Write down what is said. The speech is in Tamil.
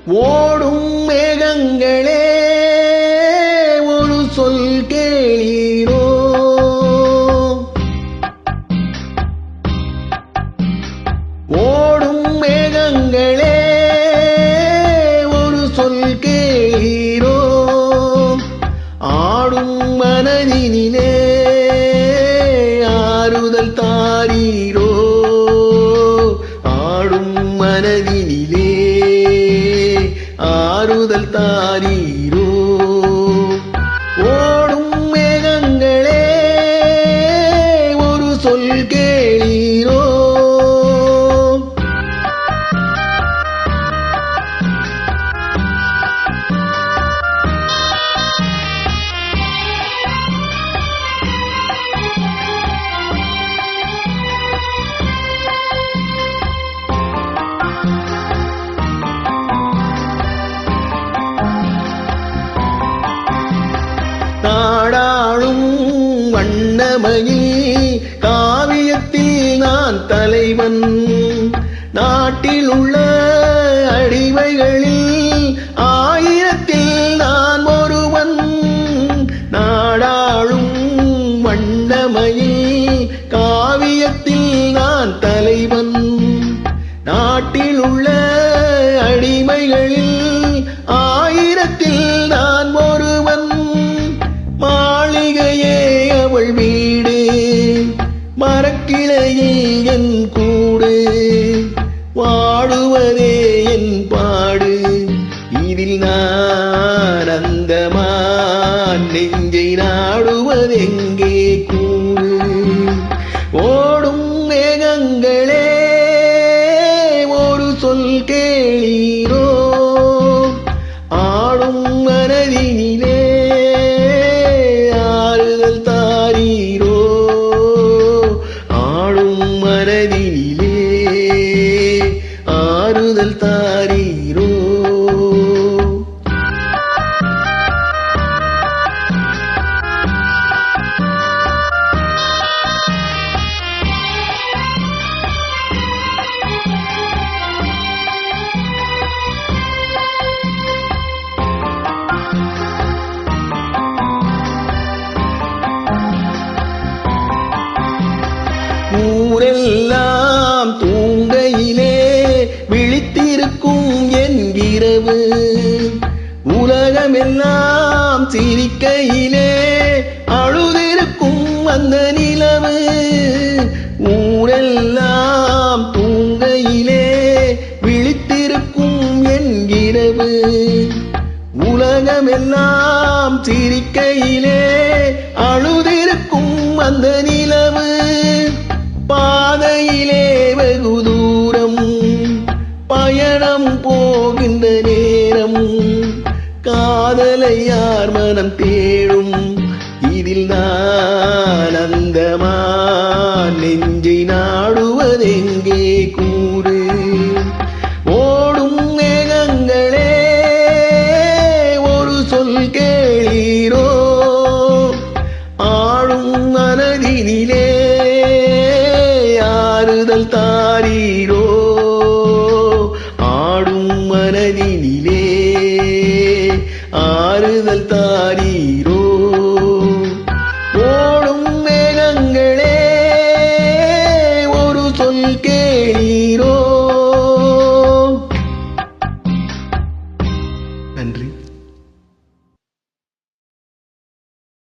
ஓடும் மேகங்களே ஒரு சொல் கேளீரோ, ஓடும் மேகங்களே ஒரு சொல் கேளீரோ, ஆடும் மனதினிலே ஆறுதல் தாரீரோ, ஆடும் மனதினிலே ஆறுதல் தாரீரோ. ஓடும் மேகங்களே ஒரு சொல் கேளீரோ, நாடாளும் வண்ணமயில் காவியத்தில் நான் தலைவன், நாட்டில் உள்ள அடிமைகளில் ஆயிரத்தில் நான் ஒருவன். நாடாளும் வண்ணமயில் காவியத்தில் நான் தலைவன், நாட்டில் உள்ள அடிமைகளில் ஆயிரத்தில் நான் ஒருவன். மாளிகையே அவள் வீடு, மரக்கிளையே என் கூடு, வாடுவதே என் பாடு, இதில் நான் அந்தமான் நெஞ்சை நாடுவதெங்கே கூடு. ஓடும் மேகங்களே ஒரு சொல் கேளீரோ, ஆடும் மனதினிலே ஆறுதல் தாரீரோ, ஆடும் மனதினிலே ஆறுதல் தாரீரோ. ஊரெல்லாம் தூங்கையிலே விழித்திருக்கும் என்கிறவு, உலகமெல்லாம் சிரிக்கையிலே அழுதிருக்கும் அந்த நிலவு. ஊரெல்லாம் தூங்கையிலே விழித்திருக்கும் என்கிறவு, உலகமெல்லாம் சிரிக்கையிலே அழுதிருக்கும் அந்த நிலவு. பாதையிலே வெகு தூரம் பயணம் போகின்ற நேரம், காதலை யார் மனம் தேடும், இதில் நான் அந்தமா